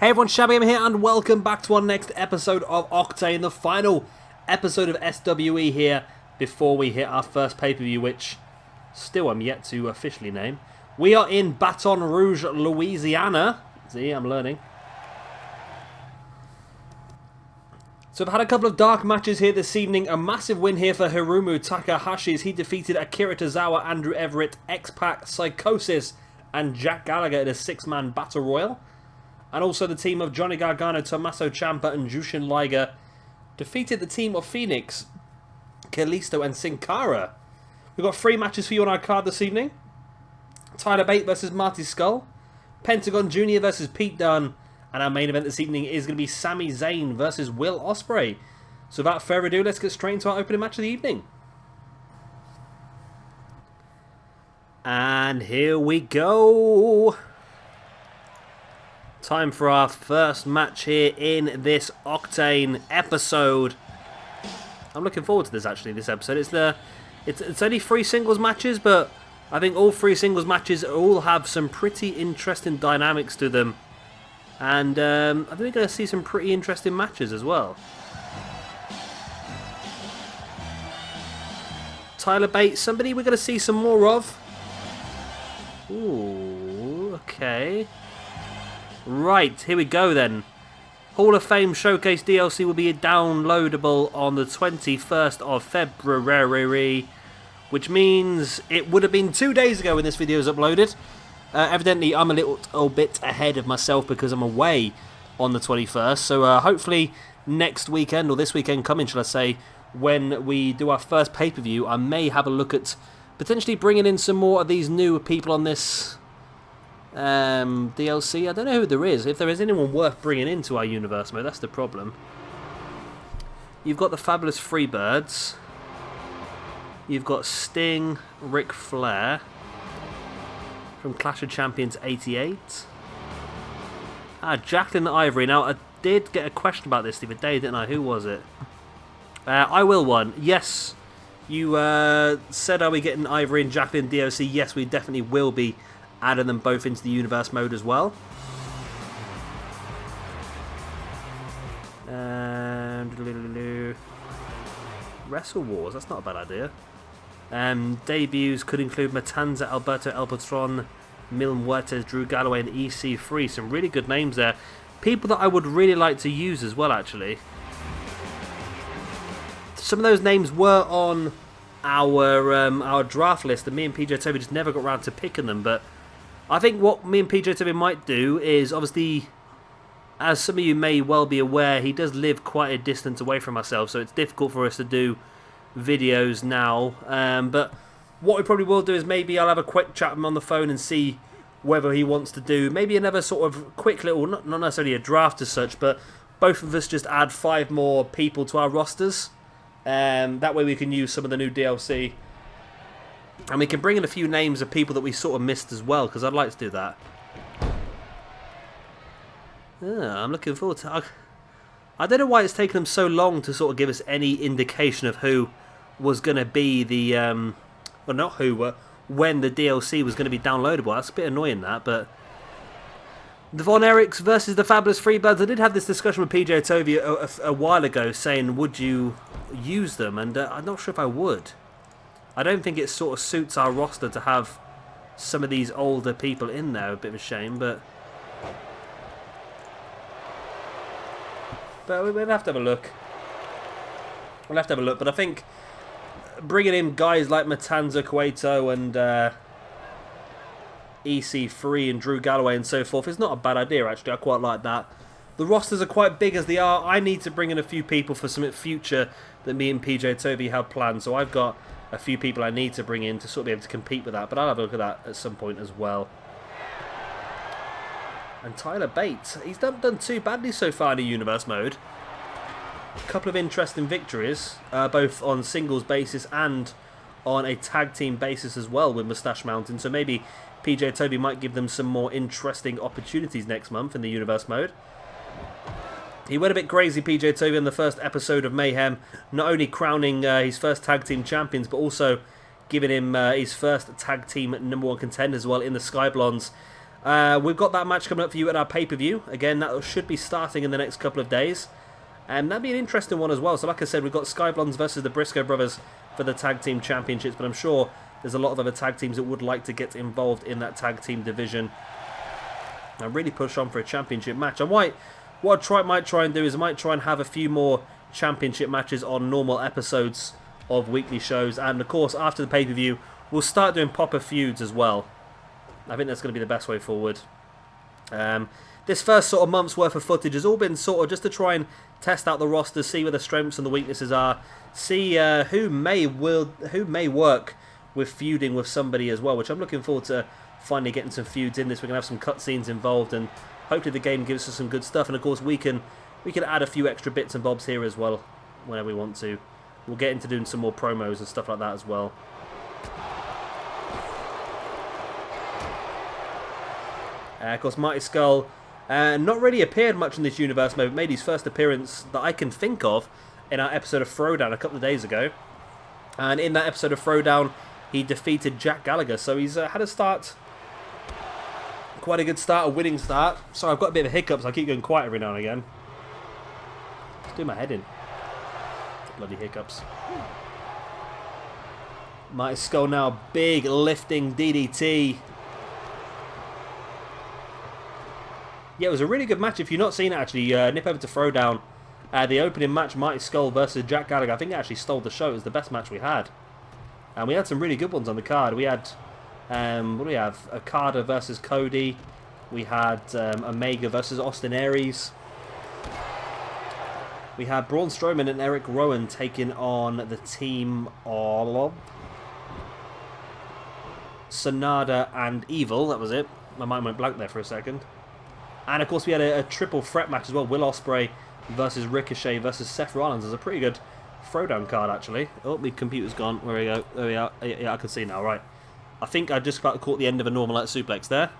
Hey everyone, Shabby here, and welcome back to our next episode of Octane, the final episode of SWE here before we hit our first pay-per-view, which still I'm yet to officially name. We are in Baton Rouge, Louisiana. See, I'm learning. So I've had a couple of dark matches here this evening. A massive win here for Hiromu Takahashi as he defeated Akira Tozawa, Andrew Everett, X-Pac, Psychosis, and Jack Gallagher in a 6-man battle royal. And also the team of Johnny Gargano, Tommaso Ciampa, and Jushin Liger defeated the team of Phoenix, Kalisto, and Sin Cara. We've got 3 matches for you on our card this evening. Tyler Bate versus Marty Scurll, Pentagon Jr. versus Pete Dunne, and our main event this evening is going to be Sami Zayn versus Will Ospreay. So without further ado, let's get straight into our opening match of the evening. And here we go. Time for our first match here in this Octane episode. I'm looking forward to this actually, this episode. It's only 3 singles matches, but I think all 3 singles matches all have some pretty interesting dynamics to them. And I think we're going to see some pretty interesting matches as well. Tyler Bate, somebody we're going to see some more of. Ooh, okay. Right, here we go then. Hall of Fame Showcase DLC will be downloadable on the 21st of February, which means it would have been 2 days ago when this video was uploaded. Evidently, I'm a little bit ahead of myself because I'm away on the 21st, so hopefully next weekend, or this weekend coming, shall I say, when we do our first pay-per-view, I may have a look at potentially bringing in some more of these new people on this DLC. I don't know who there is. If there is anyone worth bringing into our universe mode, that's the problem. You've got the Fabulous Freebirds. You've got Sting, Ric Flair from Clash of Champions 88. Jacqueline Ivory. Now, I did get a question about this the other day, didn't I? Who was it? I Will One. Yes, you said, are we getting Ivory and Jacqueline DLC? Yes, we definitely will be adding them both into the universe mode as well. And Wrestle Wars, that's not a bad idea. Debuts could include Matanza, Alberto El Patron, Mil Muertes, Drew Galloway, and EC3. Some really good names there. People that I would really like to use as well, actually. Some of those names were on our draft list, and me and PJ Toby just never got around to picking them, but I think what me and PJ Toby might do is, obviously, as some of you may well be aware, he does live quite a distance away from ourselves, so it's difficult for us to do videos now. But what we probably will do is maybe I'll have a quick chat with him on the phone and see whether he wants to do maybe another sort of quick little, not necessarily a draft as such, but both of us just add 5 more people to our rosters. That way we can use some of the new DLC. And we can bring in a few names of people that we sort of missed as well, because I'd like to do that. Yeah, I'm looking forward to it. I don't know why it's taken them so long to sort of give us any indication of who was going to be the... well, not who, when the DLC was going to be downloadable. That's a bit annoying, that, but... The Von Erichs versus the Fabulous Freebirds. I did have this discussion with PJ Toby a while ago, saying, would you use them? And I'm not sure if I would. I don't think it sort of suits our roster to have some of these older people in there. A bit of a shame, but we'll have to have a look. We'll have to have a look. But I think bringing in guys like Matanza, Cueto, and EC3 and Drew Galloway and so forth is not a bad idea, actually. I quite like that. The rosters are quite big as they are. I need to bring in a few people for some future that me and PJ Toby have planned. So I've got a few people I need to bring in to sort of be able to compete with that. But I'll have a look at that at some point as well. And Tyler Bate, he's done too badly so far in the universe mode. A couple of interesting victories, both on singles basis and on a tag team basis as well with Moustache Mountain. So maybe PJ Toby might give them some more interesting opportunities next month in the universe mode. He went a bit crazy, PJ Toby, in the first episode of Mayhem, not only crowning his first tag team champions, but also giving him his first tag team #1 contender as well in the Sky Blondes. We've got that match coming up for you at our pay-per-view. Again, that should be starting in the next couple of days. And that'd be an interesting one as well. So like I said, we've got Sky Blondes versus the Briscoe Brothers for the Tag Team Championships. But I'm sure there's a lot of other tag teams that would like to get involved in that tag team division. And really push on for a championship match. And what I might try and do is I might try and have a few more championship matches on normal episodes of weekly shows. And of course, after the pay-per-view, we'll start doing proper feuds as well. I think that's going to be the best way forward. This first sort of month's worth of footage has all been sort of just to try and test out the roster, see where the strengths and the weaknesses are, see who may work with feuding with somebody as well, which I'm looking forward to finally getting some feuds in this. We're going to have some cutscenes involved, and hopefully the game gives us some good stuff. And of course, we can add a few extra bits and bobs here as well whenever we want to. We'll get into doing some more promos and stuff like that as well. Of course, Marty Scurll not really appeared much in this universe mode, but made his first appearance that I can think of in our episode of Throwdown a couple of days ago. And in that episode of Throwdown, he defeated Jack Gallagher. So he's had a start, quite a good start, a winning start. Sorry, I've got a bit of hiccups. I keep going quiet every now and again. Let's do my head in. Bloody hiccups. Marty Scurll now, big lifting DDT. Yeah, it was a really good match. If you've not seen it, actually, nip over to Throwdown. The opening match, Marty Scurll versus Jack Gallagher. I think it actually stole the show. It was the best match we had. And we had some really good ones on the card. We had, what do we have? Okada versus Cody. We had Omega versus Austin Aries. We had Braun Strowman and Eric Rowan taking on the team of Sonata and Evil. That was it. My mind went blank there for a second. And of course we had a triple threat match as well. Will Ospreay versus Ricochet versus Seth Rollins. There's a pretty good Throwdown card actually. Oh, my computer's gone. Where we go? There we are. Yeah, I can see now. Right. I think I just about caught the end of a normal suplex there.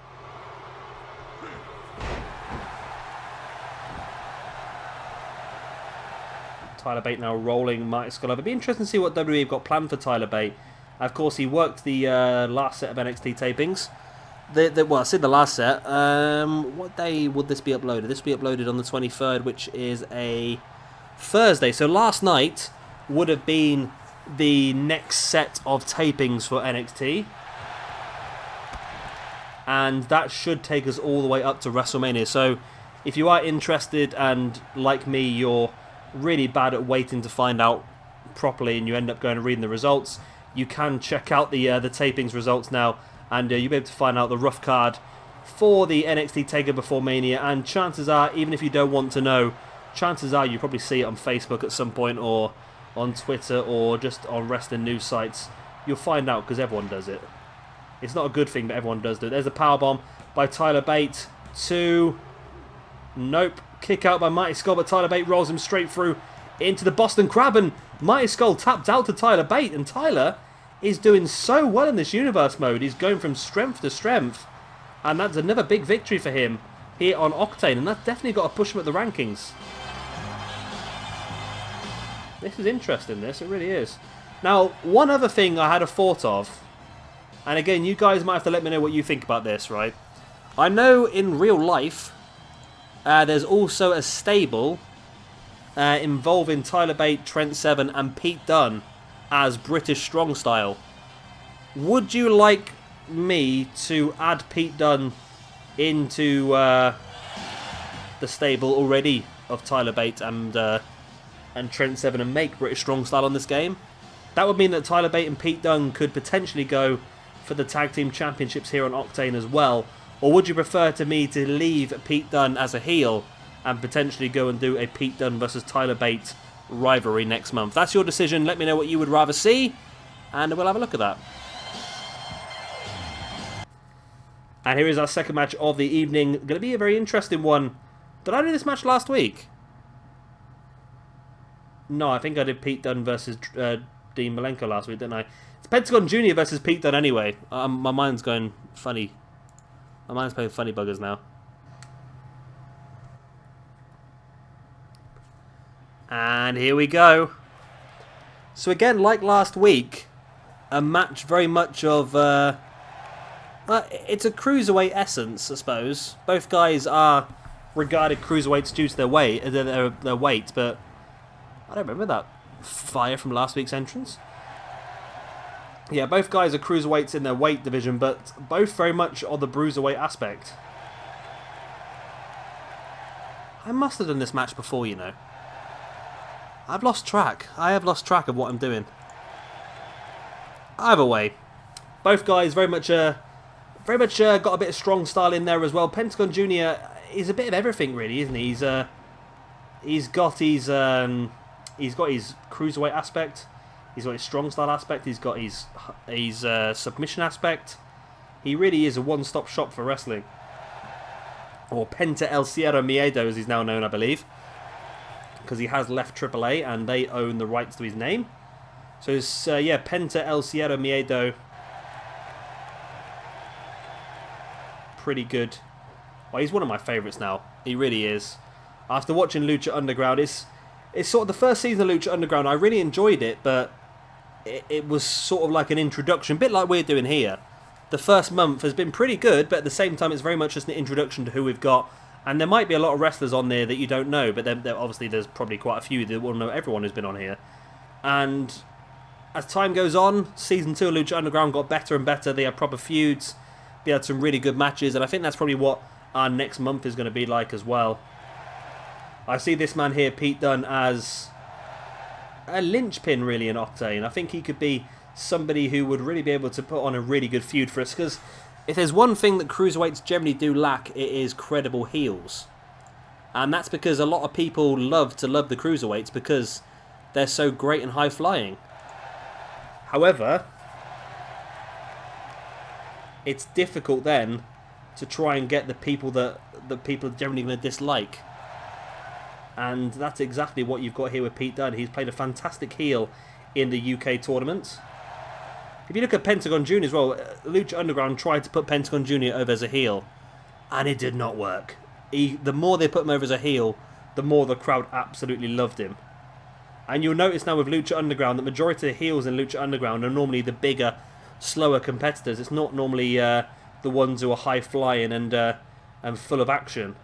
Tyler Bate now rolling Marty Scurll over. It'd be interesting to see what WWE have got planned for Tyler Bate. Of course, he worked the last set of NXT tapings. Well, I said the last set. What day would this be uploaded? This will be uploaded on the 23rd, which is a Thursday. So last night would have been the next set of tapings for NXT. And that should take us all the way up to WrestleMania. So if you are interested and, like me, you're really bad at waiting to find out properly and you end up going and reading the results, you can check out the tapings results now. And you'll be able to find out the rough card for the NXT TakeOver Before Mania. And chances are, even if you don't want to know, chances are you probably see it on Facebook at some point, or on Twitter, or just on wrestling news sites. You'll find out because everyone does it. It's not a good thing, but everyone does do it. There's a powerbomb by Tyler Bate to... Nope. Kick out by Marty Scurll, but Tyler Bate rolls him straight through into the Boston Crab. And Marty Scurll tapped out to Tyler Bate. And Tyler is doing so well in this universe mode. He's going from strength to strength. And that's another big victory for him here on Octane. And that's definitely got to push him at the rankings. This is interesting, this. It really is. Now, one other thing I had a thought of. And again, you guys might have to let me know what you think about this, right? I know in real life, there's also a stable involving Tyler Bate, Trent Seven, and Pete Dunne as British Strong Style. Would you like me to add Pete Dunne into the stable already of Tyler Bate and Trent Seven and make British Strong Style on this game? That would mean that Tyler Bate and Pete Dunne could potentially go for the Tag Team Championships here on Octane as well. Or would you prefer me to leave Pete Dunne as a heel and potentially go and do a Pete Dunne versus Tyler Bate rivalry next month? That's your decision. Let me know what you would rather see, and we'll have a look at that. And here is our second match of the evening. Going to be a very interesting one. Did I do this match last week? No, I think I did Pete Dunne versus Dean Malenko last week, didn't I? It's Pentagon Jr. versus Pete Dunne anyway. My mind's going funny. My mind's playing funny buggers now. And here we go. So again, like last week, a match very much of It's a cruiserweight essence, I suppose. Both guys are regarded cruiserweights due to their weight, their weight, but I don't remember that fire from last week's entrance. Yeah, both guys are cruiserweights in their weight division, but both very much on the bruiserweight aspect. I must have done this match before, you know. I've lost track. I have lost track of what I'm doing. Either way, both guys very much got a bit of strong style in there as well. Pentagon Jr. is a bit of everything, really, isn't he? He's got his cruiserweight aspect. He's got his strong style aspect. He's got his submission aspect. He really is a one-stop shop for wrestling. Or Penta El Sierra Miedo, as he's now known, I believe. Because he has left AAA and they own the rights to his name. So it's, yeah, Penta El Sierra Miedo. Pretty good. Well, he's one of my favourites now. He really is. After watching Lucha Underground, it's sort of the first season of Lucha Underground. I really enjoyed it, but it was sort of like an introduction, a bit like we're doing here. The first month has been pretty good, but at the same time, it's very much just an introduction to who we've got. And there might be a lot of wrestlers on there that you don't know, but then obviously there's probably quite a few that will know everyone who's been on here. And as time goes on, Season 2 of Lucha Underground got better and better. They had proper feuds. They had some really good matches, and I think that's probably what our next month is going to be like as well. I see this man here, Pete Dunne, as a linchpin really in Octane. I think he could be somebody who would really be able to put on a really good feud for us, because if there's one thing that cruiserweights generally do lack, it is credible heels. And that's because a lot of people love the cruiserweights because they're so great and high-flying. However, it's difficult then to try and get the people that people are generally going to dislike. And that's exactly what you've got here with Pete Dunne. He's played a fantastic heel in the UK tournament. If you look at Pentagon Jr. as well, Lucha Underground tried to put Pentagon Jr. over as a heel, and it did not work. The more they put him over as a heel, the more the crowd absolutely loved him. And you'll notice now with Lucha Underground, the majority of the heels in Lucha Underground are normally the bigger, slower competitors. It's not normally the ones who are high-flying and full of action.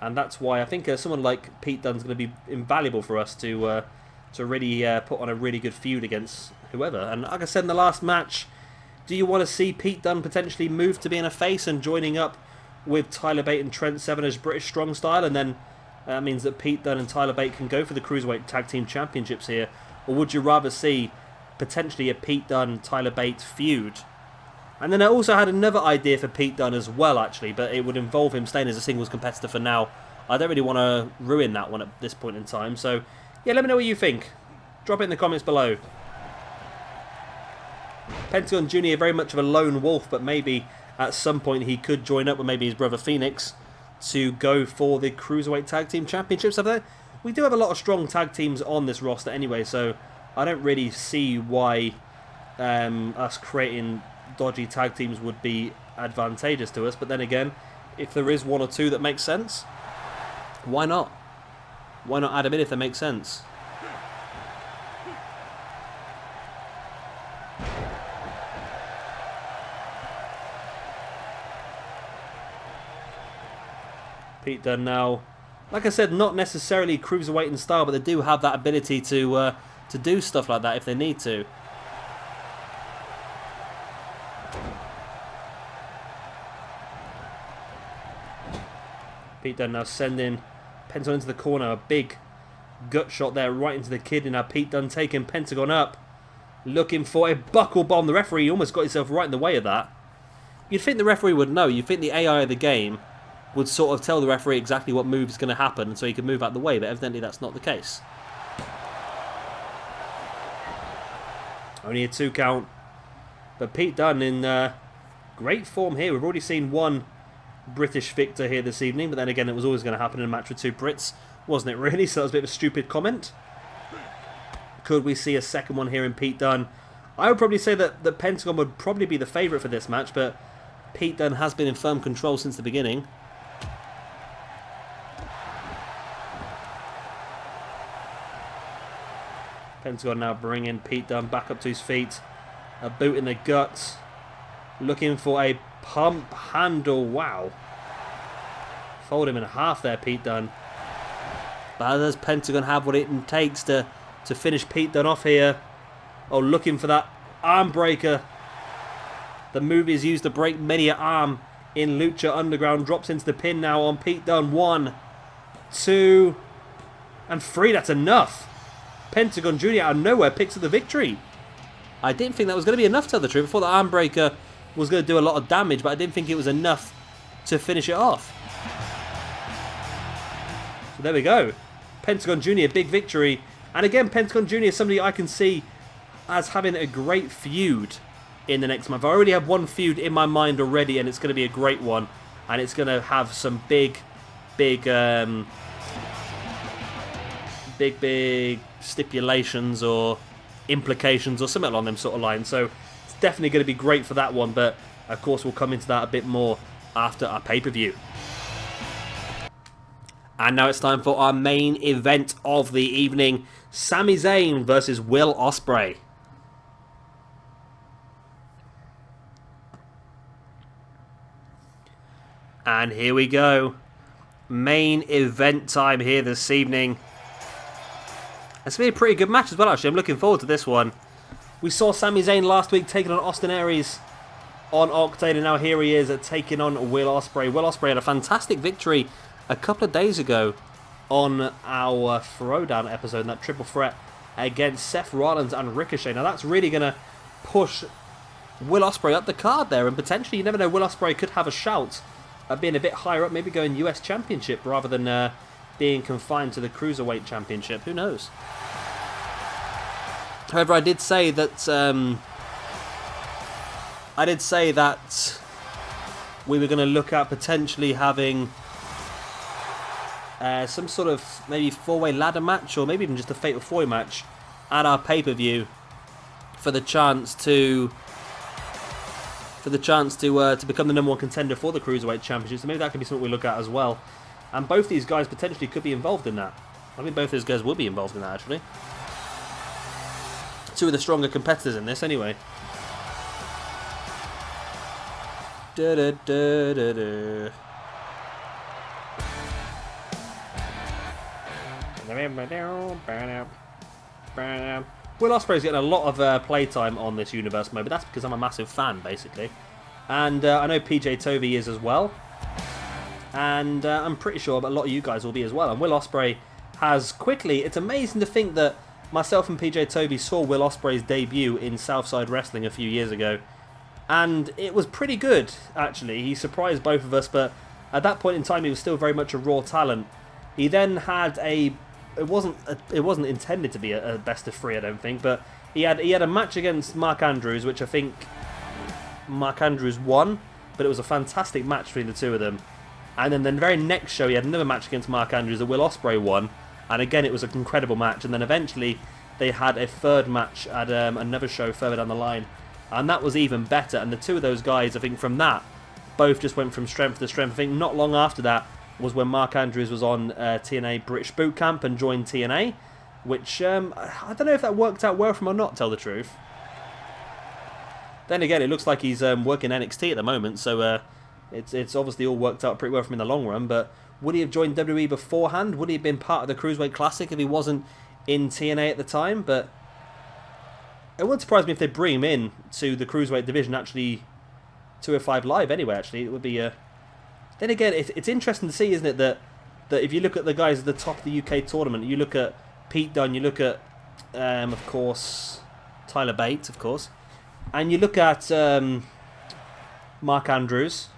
And that's why I think someone like Pete Dunne's going to be invaluable for us to really put on a really good feud against whoever. And like I said in the last match, do you want to see Pete Dunne potentially move to being a face and joining up with Tyler Bate and Trent Seven as British Strong Style? And then that means that Pete Dunne and Tyler Bate can go for the Cruiserweight Tag Team Championships here. Or would you rather see potentially a Pete Dunne-Tyler Bate feud? And then I also had another idea for Pete Dunne as well, actually, but it would involve him staying as a singles competitor for now. I don't really want to ruin that one at this point in time. So, yeah, let me know what you think. Drop it in the comments below. Pentagon Jr. very much of a lone wolf, but maybe at some point he could join up with maybe his brother Phoenix to go for the Cruiserweight Tag Team Championships up there. We do have a lot of strong tag teams on this roster anyway, so I don't really see why us creating dodgy tag teams would be advantageous to us. But then again, if there is one or two that make sense, why not? Why not add them in if they make sense? Pete Dunne now, like I said, not necessarily cruiserweight in style, but they do have that ability to do stuff like that if they need to. Pete Dunne now sending Pentagon into the corner. A big gut shot there right into the kidney. Now Pete Dunne taking Pentagon up. Looking for a buckle bomb. The referee almost got himself right in the way of that. You'd think the referee would know. You'd think the AI of the game would sort of tell the referee exactly what move is going to happen so he could move out of the way, but evidently that's not the case. Only a 2 count. But Pete Dunne in great form here. We've already seen one British victor here this evening, but then again it was always going to happen in a match with 2 Brits, wasn't it really? So that was a bit of a stupid comment. Could we see a second one here in Pete Dunne? I would probably say that Pentagon would probably be the favourite for this match, but Pete Dunne has been in firm control since the beginning. Pentagon now bringing Pete Dunne back up to his feet. A boot in the gut. Looking for a pump handle. Wow. Fold him in half there, Pete Dunne. But does Pentagon have what it takes to finish Pete Dunne off here? Oh, looking for that arm breaker. The move is used to break many an arm in Lucha Underground. Drops into the pin now on Pete Dunne. 1, 2, and 3. That's enough. Pentagon Jr. out of nowhere picks up the victory. I didn't think that was going to be enough, to tell the truth. I thought the arm breaker was going to do a lot of damage, but I didn't think it was enough to finish it off. So there we go. Pentagon Jr. big victory. And again, Pentagon Jr. is somebody I can see as having a great feud in the next month. I already have one feud in my mind already, and it's going to be a great one. And it's going to have some big stipulations or implications or something along them sort of lines. So it's definitely going to be great for that one. But of course, we'll come into that a bit more after our pay-per-view. And now it's time for our main event of the evening. Sami Zayn versus Will Ospreay. And here we go. Main event time here this evening. It's going to be a pretty good match as well, actually. I'm looking forward to this one. We saw Sami Zayn last week taking on Austin Aries on Octane, and now here he is taking on Will Ospreay. Will Ospreay had a fantastic victory a couple of days ago on our Throwdown episode, in that triple threat against Seth Rollins and Ricochet. Now that's really going to push Will Ospreay up the card there, and potentially, you never know, Will Ospreay could have a shout at being a bit higher up, maybe going US Championship rather than being confined to the Cruiserweight Championship. Who knows? However, I did say that we were going to look at potentially having some sort of maybe four-way ladder match, or maybe even just a fatal four-way match at our pay-per-view for the chance to become the number one contender for the Cruiserweight Championship. So maybe that could be something we look at as well. And both these guys potentially could be involved in that. I think both these guys will be involved in that, actually. Two of the stronger competitors in this, anyway. Will Ospreay's getting a lot of playtime on this universe mode, but that's because I'm a massive fan, basically. And I know PJ Toby is as well. And I'm pretty sure a lot of you guys will be as well. And Will Ospreay has quickly... It's amazing to think that myself and PJ Toby saw Will Ospreay's debut in Southside Wrestling a few years ago. And it was pretty good, actually. He surprised both of us, but at that point in time, he was still very much a raw talent. He then had a... It wasn't intended to be a best of three, I don't think, but he had a match against Mark Andrews, which I think Mark Andrews won, but it was a fantastic match between the two of them. And then the very next show, he had another match against Mark Andrews that Will Ospreay won, and again, it was an incredible match. And then eventually, they had a third match at another show further down the line, and that was even better. And the two of those guys, I think from that, both just went from strength to strength. I think not long after that was when Mark Andrews was on TNA British Boot Camp and joined TNA, which I don't know if that worked out well for him or not, tell the truth. Then again, it looks like he's working NXT at the moment, so it's obviously all worked out pretty well for him in the long run. But would he have joined WWE beforehand? Would he have been part of the Cruiserweight Classic if he wasn't in TNA at the time? But it wouldn't surprise me if they bring him in to the Cruiserweight division, actually, 205 Live anyway, actually. It would be... Then again, it's interesting to see, isn't it, that if you look at the guys at the top of the UK tournament, you look at Pete Dunne, you look at, of course, Tyler Bate, of course, and you look at Mark Andrews,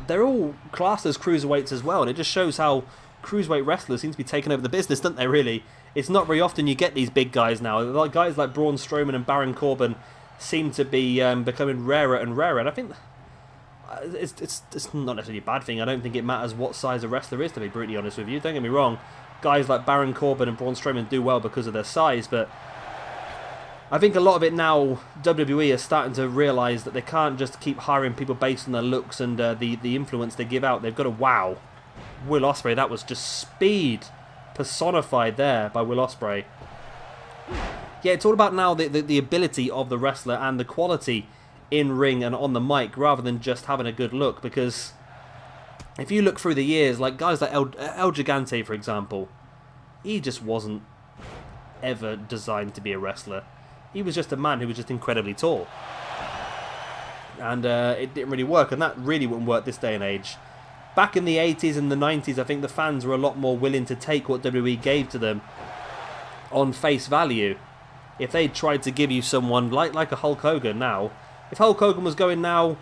they're all classed as cruiserweights as well, and it just shows how cruiserweight wrestlers seem to be taking over the business, don't they, really? It's not very often you get these big guys now. Like guys like Braun Strowman and Baron Corbin seem to be becoming rarer and rarer, and I think... It's not necessarily a bad thing. I don't think it matters what size a wrestler is, to be brutally honest with you. Don't get me wrong. Guys like Baron Corbin and Braun Strowman do well because of their size, but I think a lot of it now, WWE is starting to realise that they can't just keep hiring people based on their looks and the influence they give out. They've got to wow. Will Ospreay, that was just speed personified there by Will Ospreay. yeah, it's all about now the ability of the wrestler and the quality in ring and on the mic, rather than just having a good look. Because if you look through the years, like guys like El Gigante, for example, he just wasn't ever designed to be a wrestler. He was just a man who was just incredibly tall. And it didn't really work, and that really wouldn't work this day and age. Back in the 80s and the 90s, I think the fans were a lot more willing to take what WWE gave to them on face value. If they tried to give you someone like a Hulk Hogan now, if Hulk Hogan was going now,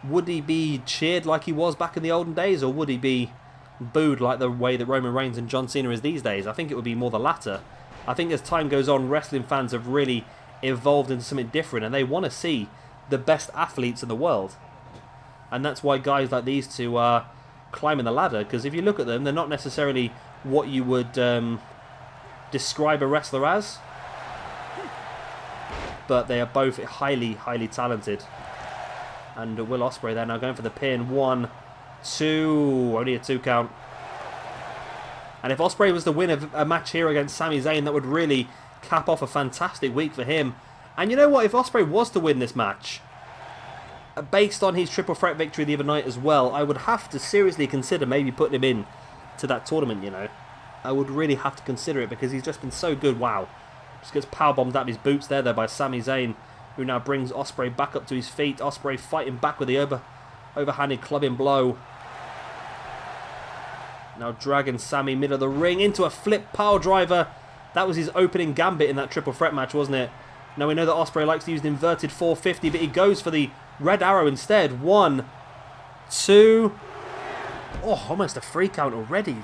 would he be cheered like he was back in the olden days, or would he be booed like the way that Roman Reigns and John Cena is these days? I think it would be more the latter. I think as time goes on, wrestling fans have really evolved into something different, and they want to see the best athletes in the world. And that's why guys like these two are climbing the ladder, because if you look at them, they're not necessarily what you would describe a wrestler as, but they are both highly talented. And Will Ospreay there now going for the pin. 1, 2, only a 2 count. And if Ospreay was to win a match here against Sami Zayn, that would really cap off a fantastic week for him. And you know what, if Ospreay was to win this match, based on his triple threat victory the other night as well, I would have to seriously consider maybe putting him in to that tournament, you know. I would really have to consider it, because he's just been so good. Wow. Just gets powerbombed out of his boots there by Sami Zayn, who now brings Ospreay back up to his feet. Ospreay fighting back with the overhanded clubbing blow. Now dragging Sami middle of the ring into a flip pile driver. That was his opening gambit in that triple threat match, wasn't it? Now we know that Ospreay likes to use an inverted 450, but he goes for the red arrow instead. 1, 2. Oh, almost a 3 count already.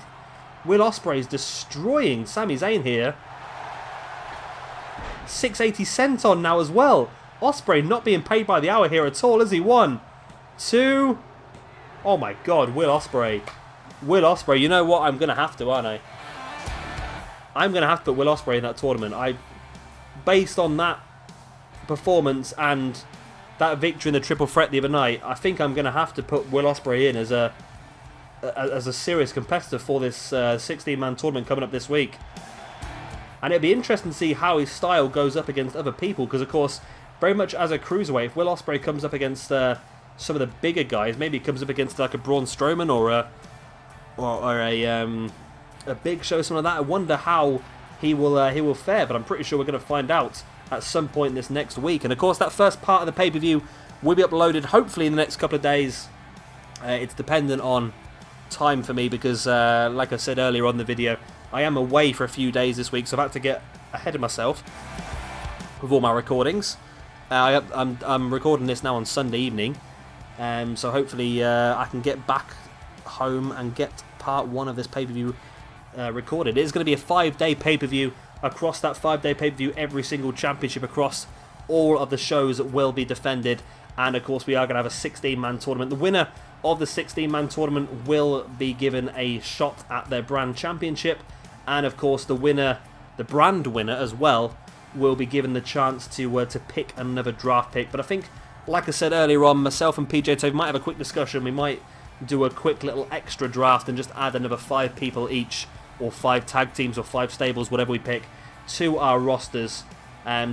Will Ospreay's destroying Sami Zayn here. 680 senton now as well. Ospreay not being paid by the hour here at all, is he? 1, 2. Oh my God, Will Ospreay. Will Ospreay, you know what? I'm going to have to, aren't I? I'm going to have to put Will Ospreay in that tournament. Based on that performance and that victory in the triple threat the other night, I think I'm going to have to put Will Ospreay in as a serious competitor for this 16-man tournament coming up this week. And it'll be interesting to see how his style goes up against other people, because of course, very much as a cruiserweight, if Will Ospreay comes up against some of the bigger guys, maybe he comes up against like a Braun Strowman or a Big Show, something like that, I wonder how he will fare. But I'm pretty sure we're going to find out at some point this next week. And of course, that first part of the pay-per-view will be uploaded hopefully in the next couple of days. It's dependent on time for me, because like I said earlier on the video, I am away for a few days this week, so I've had to get ahead of myself with all my recordings. I'm recording this now on Sunday evening, so hopefully I can get back home and get part 1 of this pay-per-view recorded. It is going to be a 5-day pay-per-view. Across that 5-day pay-per-view, every single championship across all of the shows will be defended, and of course we are going to have a 16-man tournament. The winner of the 16-man tournament will be given a shot at their brand championship, and of course the winner, the brand winner as well, will be given the chance to pick another draft pick. But I think, like I said earlier on, myself and PJ Toby might have a quick discussion. We might do a quick little extra draft and just add another 5 people each, or 5 tag teams, or 5 stables, whatever we pick, to our rosters,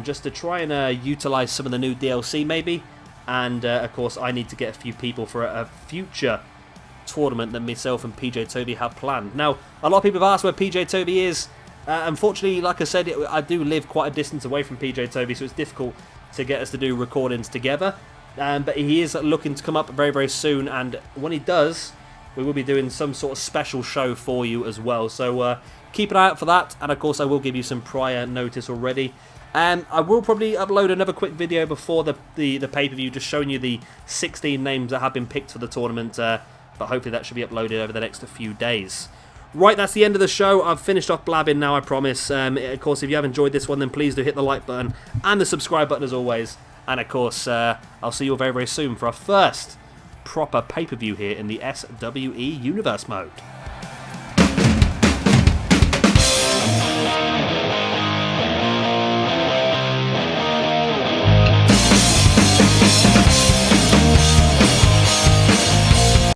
just to try and utilise some of the new DLC maybe. And of course I need to get a few people for a future tournament that myself and PJ Toby have planned. Now, a lot of people have asked where PJ Toby is. Unfortunately, like I said, I do live quite a distance away from PJ Toby, so it's difficult to get us to do recordings together. But he is looking to come up very, very soon, and when he does, we will be doing some sort of special show for you as well. So keep an eye out for that, and of course I will give you some prior notice already. I will probably upload another quick video before the pay-per-view, just showing you the 16 names that have been picked for the tournament, but hopefully that should be uploaded over the next few days. Right, that's the end of the show. I've finished off blabbing now, I promise. Of course, if you have enjoyed this one, then please do hit the like button and the subscribe button as always. And of course, I'll see you all very, very soon for our first proper pay-per-view here in the SWE Universe mode.